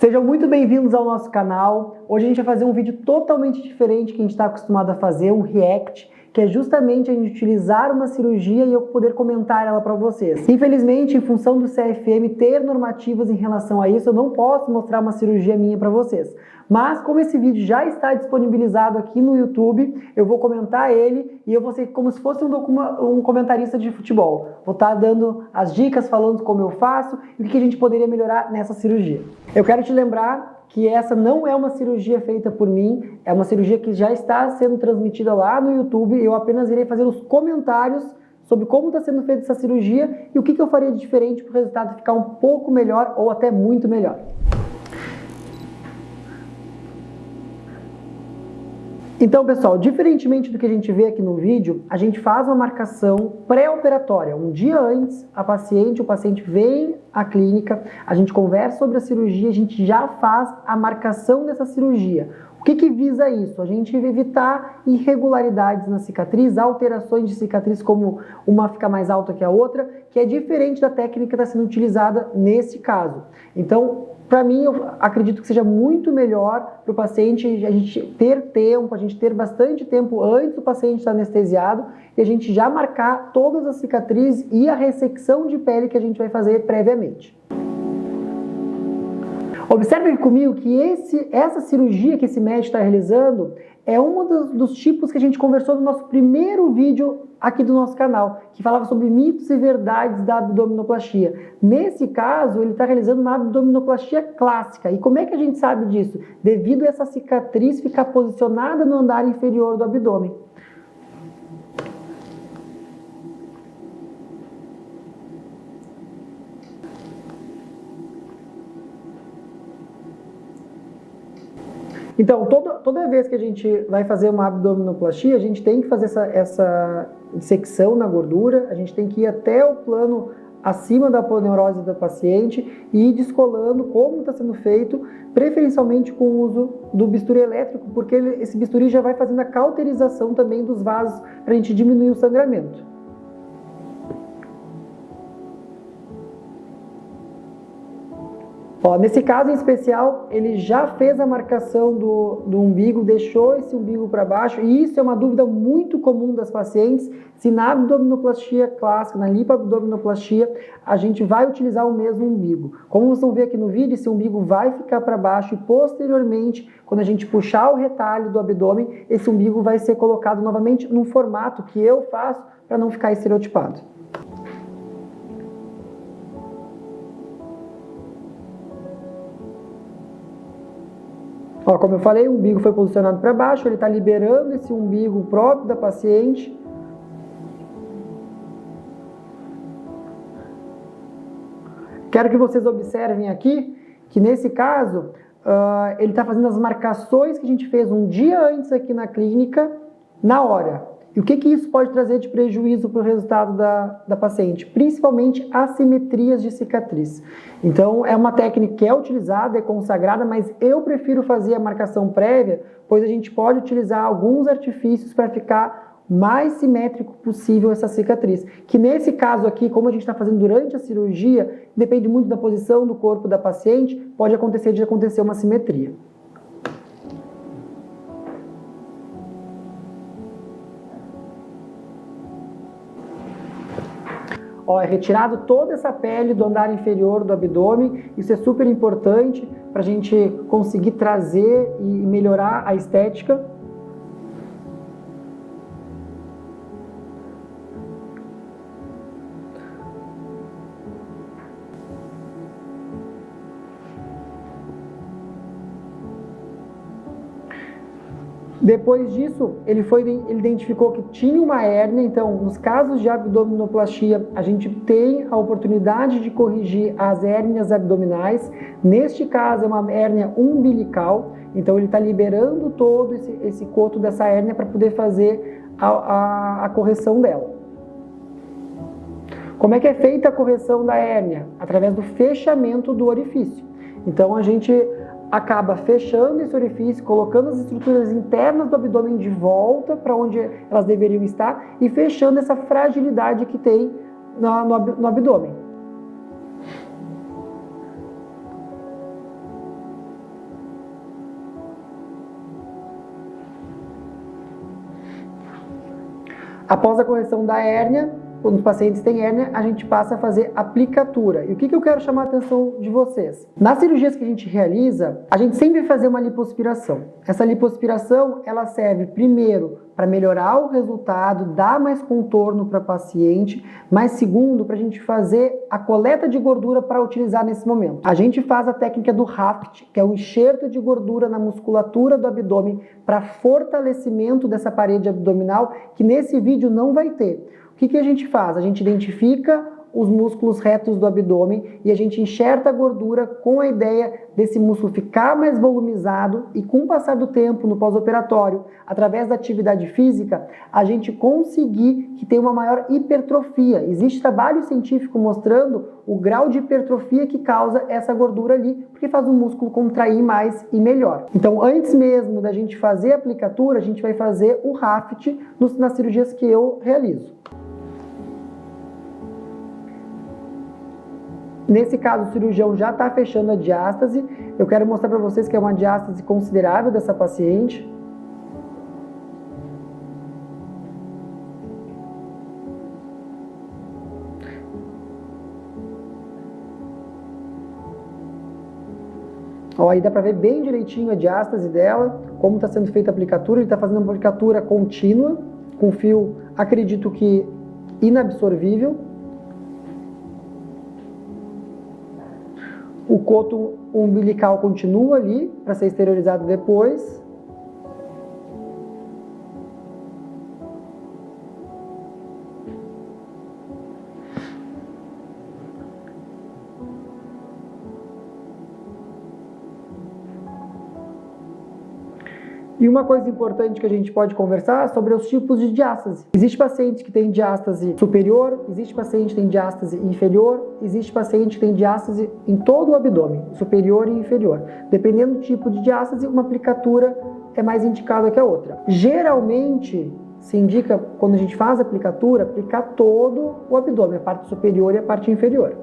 Sejam muito bem-vindos ao nosso canal. Hoje a gente vai fazer um vídeo totalmente diferente que a gente está acostumado a fazer, um react, que é justamente a gente utilizar uma cirurgia e eu poder comentar ela para vocês. Infelizmente, em função do CFM ter normativas em relação a isso, eu não posso mostrar uma cirurgia minha para vocês. Mas como esse vídeo já está disponibilizado aqui no YouTube, eu vou comentar ele e eu vou ser como se fosse um comentarista de futebol. Vou estar dando as dicas, falando como eu faço e o que a gente poderia melhorar nessa cirurgia. Eu quero te lembrar que essa não é uma cirurgia feita por mim, é uma cirurgia que já está sendo transmitida lá no YouTube. Eu apenas irei fazer os comentários sobre como está sendo feita essa cirurgia e o que eu faria de diferente para o resultado ficar um pouco melhor ou até muito melhor. Então, pessoal, diferentemente do que a gente vê aqui no vídeo, a gente faz uma marcação pré-operatória. Um dia antes, o paciente vem à clínica, a gente conversa sobre a cirurgia, a gente já faz a marcação dessa cirurgia. O que visa isso? A gente evitar irregularidades na cicatriz, alterações de cicatriz, como uma fica mais alta que a outra, que é diferente da técnica que está sendo utilizada nesse caso. Então, para mim, eu acredito que seja muito melhor para o paciente a gente ter tempo, a gente ter bastante tempo antes do paciente estar anestesiado e a gente já marcar todas as cicatrizes e a ressecção de pele que a gente vai fazer previamente. Observe comigo que essa cirurgia que esse médico está realizando é um dos tipos que a gente conversou no nosso primeiro vídeo aqui do nosso canal, que falava sobre mitos e verdades da abdominoplastia. Nesse caso, ele está realizando uma abdominoplastia clássica. E como é que a gente sabe disso? Devido a essa cicatriz ficar posicionada no andar inferior do abdômen. Então, toda vez que a gente vai fazer uma abdominoplastia, a gente tem que fazer essa dissecção na gordura, a gente tem que ir até o plano acima da aponeurose da paciente e ir descolando como está sendo feito, preferencialmente com o uso do bisturi elétrico, porque esse bisturi já vai fazendo a cauterização também dos vasos para a gente diminuir o sangramento. Ó, nesse caso em especial, ele já fez a marcação do umbigo, deixou esse umbigo para baixo, e isso é uma dúvida muito comum das pacientes, se na abdominoplastia clássica, na lipoabdominoplastia, a gente vai utilizar o mesmo umbigo. Como vocês vão ver aqui no vídeo, esse umbigo vai ficar para baixo e posteriormente, quando a gente puxar o retalho do abdômen, esse umbigo vai ser colocado novamente num formato que eu faço para não ficar estereotipado. Ó, como eu falei, o umbigo foi posicionado para baixo, ele está liberando esse umbigo próprio da paciente. Quero que vocês observem aqui que nesse caso, ele está fazendo as marcações que a gente fez um dia antes aqui na clínica, na hora. E o que isso pode trazer de prejuízo para o resultado da paciente? Principalmente assimetrias de cicatriz. Então, é uma técnica que é utilizada, é consagrada, mas eu prefiro fazer a marcação prévia, pois a gente pode utilizar alguns artifícios para ficar mais simétrico possível essa cicatriz. Que nesse caso aqui, como a gente está fazendo durante a cirurgia, depende muito da posição do corpo da paciente, pode acontecer uma simetria. Ó, é retirado toda essa pele do andar inferior do abdômen, isso é super importante para a gente conseguir trazer e melhorar a estética. Depois disso, ele identificou que tinha uma hérnia, então nos casos de abdominoplastia a gente tem a oportunidade de corrigir as hérnias abdominais. Neste caso é uma hérnia umbilical, então ele está liberando todo esse coto dessa hérnia para poder fazer a correção dela. Como é que é feita a correção da hérnia? Através do fechamento do orifício. Então a gente acaba fechando esse orifício, colocando as estruturas internas do abdômen de volta para onde elas deveriam estar e fechando essa fragilidade que tem no abdômen. Após a correção da hérnia, quando os pacientes têm hérnia, a gente passa a fazer aplicatura. E o que eu quero chamar a atenção de vocês? Nas cirurgias que a gente realiza, a gente sempre vai fazer uma lipoaspiração. Essa lipoaspiração, ela serve primeiro para melhorar o resultado, dar mais contorno para o paciente, mas segundo, para a gente fazer a coleta de gordura para utilizar nesse momento. A gente faz a técnica do Haft, que é o enxerto de gordura na musculatura do abdômen para fortalecimento dessa parede abdominal, que nesse vídeo não vai ter. O que a gente faz? A gente identifica os músculos retos do abdômen e a gente enxerta a gordura com a ideia desse músculo ficar mais volumizado e com o passar do tempo no pós-operatório, através da atividade física, a gente conseguir que tenha uma maior hipertrofia. Existe trabalho científico mostrando o grau de hipertrofia que causa essa gordura ali, porque faz o músculo contrair mais e melhor. Então, antes mesmo da gente fazer a aplicatura, a gente vai fazer o Haft nas cirurgias que eu realizo. Nesse caso, o cirurgião já está fechando a diástase. Eu quero mostrar para vocês que é uma diástase considerável dessa paciente. Ó, aí dá para ver bem direitinho a diástase dela, como está sendo feita a aplicatura. Ele está fazendo uma aplicatura contínua, com fio, acredito que inabsorvível. O coto umbilical continua ali para ser exteriorizado depois. E uma coisa importante que a gente pode conversar é sobre os tipos de diástase. Existe paciente que tem diástase superior, existe paciente que tem diástase inferior, existe paciente que tem diástase em todo o abdômen, superior e inferior. Dependendo do tipo de diástase, uma aplicatura é mais indicada que a outra. Geralmente, se indica, quando a gente faz a aplicatura, aplicar todo o abdômen, a parte superior e a parte inferior.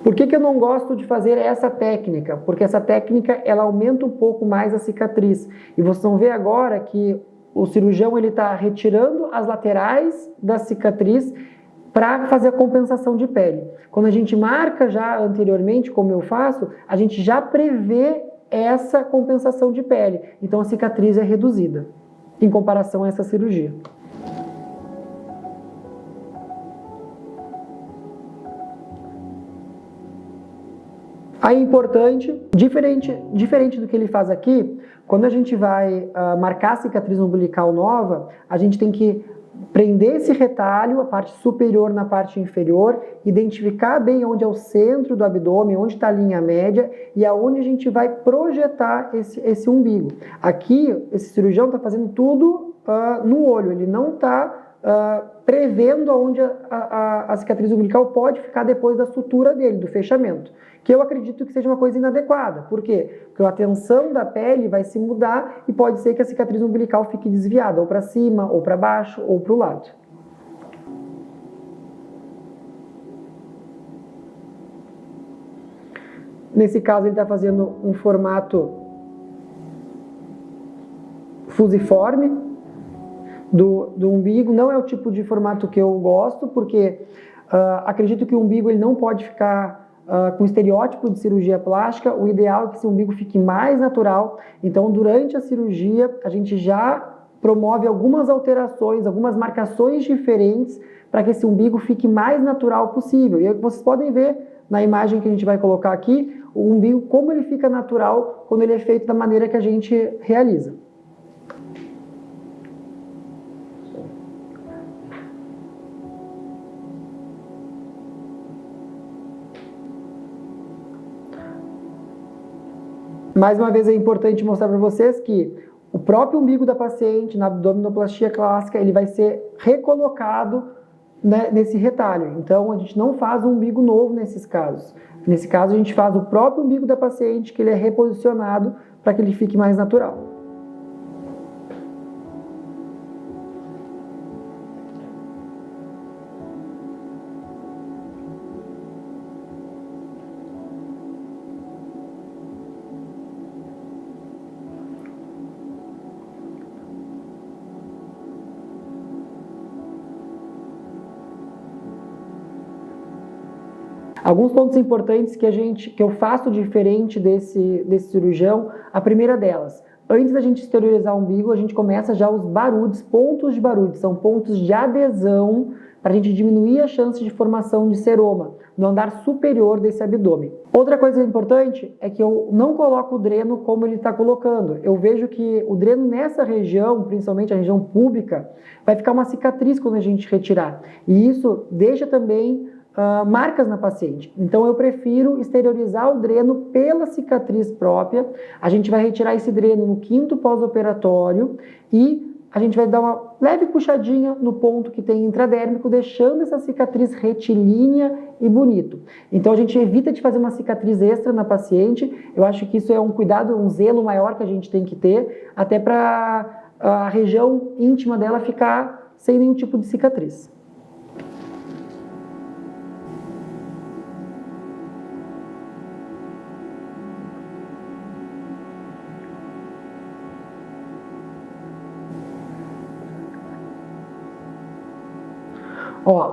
Por que eu não gosto de fazer essa técnica? Porque essa técnica ela aumenta um pouco mais a cicatriz. E vocês vão ver agora que o cirurgião está retirando as laterais da cicatriz para fazer a compensação de pele. Quando a gente marca já anteriormente, como eu faço, a gente já prevê essa compensação de pele. Então a cicatriz é reduzida em comparação a essa cirurgia. Aí, importante, diferente do que ele faz aqui, quando a gente vai marcar a cicatriz umbilical nova, a gente tem que prender esse retalho, a parte superior na parte inferior, identificar bem onde é o centro do abdômen, onde está a linha média e aonde a gente vai projetar esse umbigo. Aqui, esse cirurgião está fazendo tudo no olho, ele não está prevendo aonde a cicatriz umbilical pode ficar depois da sutura dele, do fechamento. Que eu acredito que seja uma coisa inadequada. Por quê? Porque a tensão da pele vai se mudar e pode ser que a cicatriz umbilical fique desviada, ou para cima, ou para baixo, ou para o lado. Nesse caso, ele está fazendo um formato fusiforme do umbigo. Não é o tipo de formato que eu gosto, porque acredito que o umbigo ele não pode ficar com estereótipo de cirurgia plástica. O ideal é que esse umbigo fique mais natural. Então, durante a cirurgia, a gente já promove algumas alterações, algumas marcações diferentes para que esse umbigo fique mais natural possível. E vocês podem ver na imagem que a gente vai colocar aqui, o umbigo, como ele fica natural quando ele é feito da maneira que a gente realiza. Mais uma vez é importante mostrar para vocês que o próprio umbigo da paciente, na abdominoplastia clássica, ele vai ser recolocado, né, nesse retalho. Então, a gente não faz um umbigo novo nesses casos. Nesse caso, a gente faz o próprio umbigo da paciente, que ele é reposicionado para que ele fique mais natural. Alguns pontos importantes que eu faço diferente desse cirurgião, a primeira delas, antes da gente exteriorizar o umbigo, a gente começa já os barudes, pontos de barude, são pontos de adesão para a gente diminuir a chance de formação de seroma no andar superior desse abdômen. Outra coisa importante é que eu não coloco o dreno como ele está colocando. Eu vejo que o dreno nessa região, principalmente a região púbica, vai ficar uma cicatriz quando a gente retirar. E isso deixa também marcas na paciente. Então eu prefiro exteriorizar o dreno pela cicatriz própria. A gente vai retirar esse dreno no 5º pós-operatório e a gente vai dar uma leve puxadinha no ponto que tem intradérmico, deixando essa cicatriz retilínea e bonito. Então a gente evita de fazer uma cicatriz extra na paciente. Eu acho que isso é um cuidado, um zelo maior que a gente tem que ter, até para a região íntima dela ficar sem nenhum tipo de cicatriz.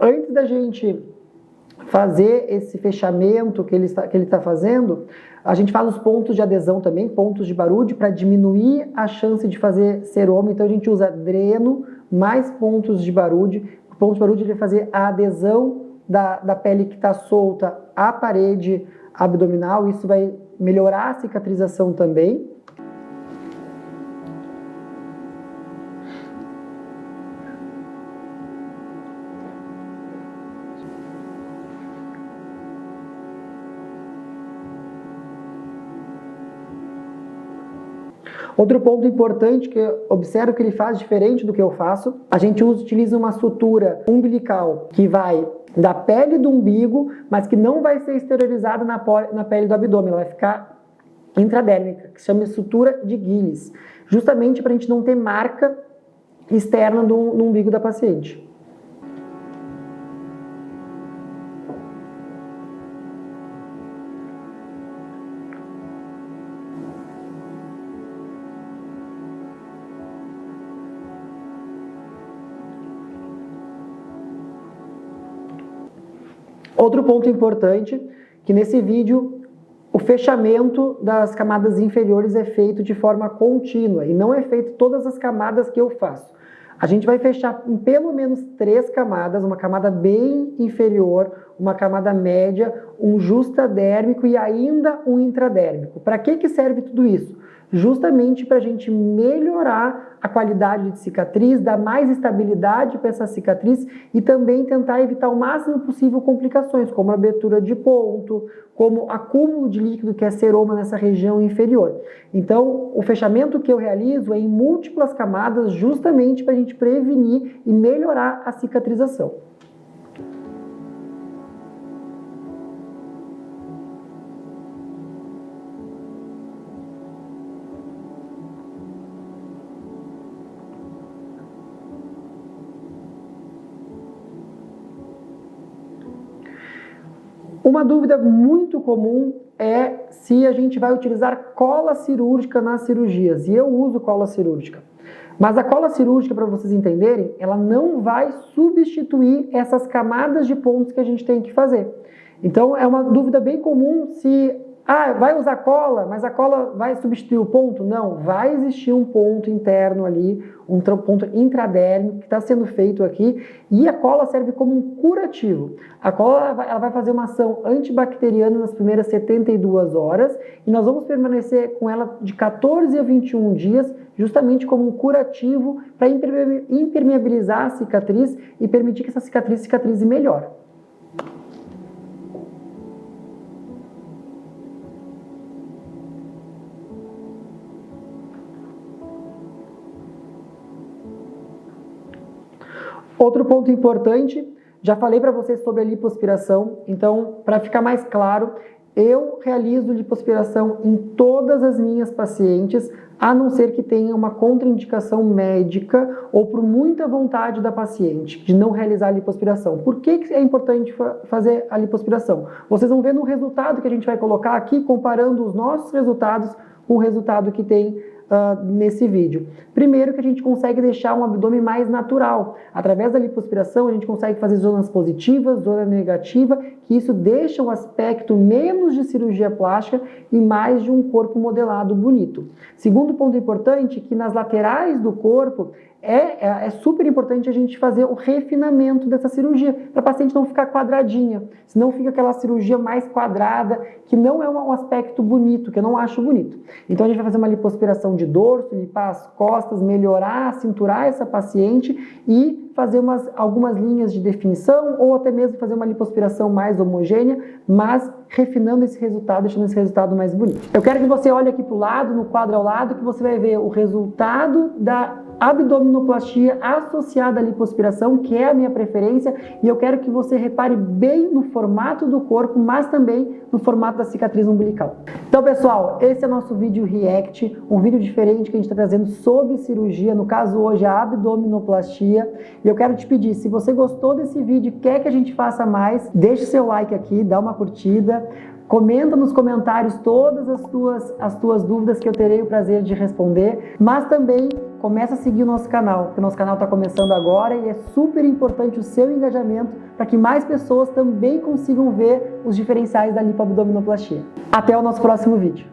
Antes da gente fazer esse fechamento que ele está fazendo, a gente faz os pontos de adesão também, pontos de barude, para diminuir a chance de fazer seroma. Então a gente usa dreno mais pontos de barude. O ponto de barude vai fazer a adesão da pele que está solta à parede abdominal. Isso vai melhorar a cicatrização também. Outro ponto importante que eu observo que ele faz diferente do que eu faço, a gente utiliza uma sutura umbilical que vai da pele do umbigo, mas que não vai ser exteriorizada na pele do abdômen, ela vai ficar intradérmica, que se chama sutura de Gillis, justamente para a gente não ter marca externa no umbigo da paciente. Outro ponto importante, que nesse vídeo o fechamento das camadas inferiores é feito de forma contínua e não é feito todas as camadas que eu faço. A gente vai fechar em pelo menos 3 camadas, uma camada bem inferior, uma camada média, um justadérmico e ainda um intradérmico. Para que serve tudo isso? Justamente para a gente melhorar a qualidade de cicatriz, dar mais estabilidade para essa cicatriz e também tentar evitar o máximo possível complicações, como abertura de ponto, como acúmulo de líquido, que é seroma nessa região inferior. Então, o fechamento que eu realizo é em múltiplas camadas, justamente para a gente prevenir e melhorar a cicatrização. Uma dúvida muito comum é se a gente vai utilizar cola cirúrgica nas cirurgias, e eu uso cola cirúrgica. Mas a cola cirúrgica, para vocês entenderem, ela não vai substituir essas camadas de pontos que a gente tem que fazer. Então é uma dúvida bem comum se vai usar cola, mas a cola vai substituir o ponto? Não, vai existir um ponto interno ali, um ponto intradérmico que está sendo feito aqui, e a cola serve como um curativo. A cola ela vai fazer uma ação antibacteriana nas primeiras 72 horas, e nós vamos permanecer com ela de 14 a 21 dias, justamente como um curativo para impermeabilizar a cicatriz e permitir que essa cicatriz cicatrize melhor. Outro ponto importante, já falei para vocês sobre a lipoaspiração, então, para ficar mais claro, eu realizo lipoaspiração em todas as minhas pacientes, a não ser que tenha uma contraindicação médica ou por muita vontade da paciente de não realizar a lipoaspiração. Por que é importante fazer a lipoaspiração? Vocês vão ver no resultado que a gente vai colocar aqui, comparando os nossos resultados com o resultado que tem nesse vídeo. Primeiro, que a gente consegue deixar um abdômen mais natural. Através da lipoaspiração, a gente consegue fazer zonas positivas, zona negativa, que isso deixa um aspecto menos de cirurgia plástica e mais de um corpo modelado bonito. Segundo ponto importante, que nas laterais do corpo, é super importante a gente fazer o refinamento dessa cirurgia, para a paciente não ficar quadradinha, senão fica aquela cirurgia mais quadrada, que não é um aspecto bonito, que eu não acho bonito. Então a gente vai fazer uma lipoaspiração de dorso, limpar as costas, melhorar, cinturar essa paciente e fazer algumas linhas de definição, ou até mesmo fazer uma lipoaspiração mais homogênea, mas refinando esse resultado, deixando esse resultado mais bonito. Eu quero que você olhe aqui para o lado, no quadro ao lado, que você vai ver o resultado da abdominoplastia associada à lipoaspiração, que é a minha preferência, e eu quero que você repare bem no formato do corpo, mas também no formato da cicatriz umbilical. Então, pessoal, esse é o nosso vídeo react, um vídeo diferente que a gente está trazendo sobre cirurgia, no caso hoje a abdominoplastia, e eu quero te pedir, se você gostou desse vídeo, quer que a gente faça mais, deixe seu like aqui, dá uma curtida, comenta nos comentários todas as tuas dúvidas que eu terei o prazer de responder, mas também começa a seguir o nosso canal, porque o nosso canal está começando agora e é super importante o seu engajamento para que mais pessoas também consigam ver os diferenciais da lipoabdominoplastia. Até o nosso próximo vídeo.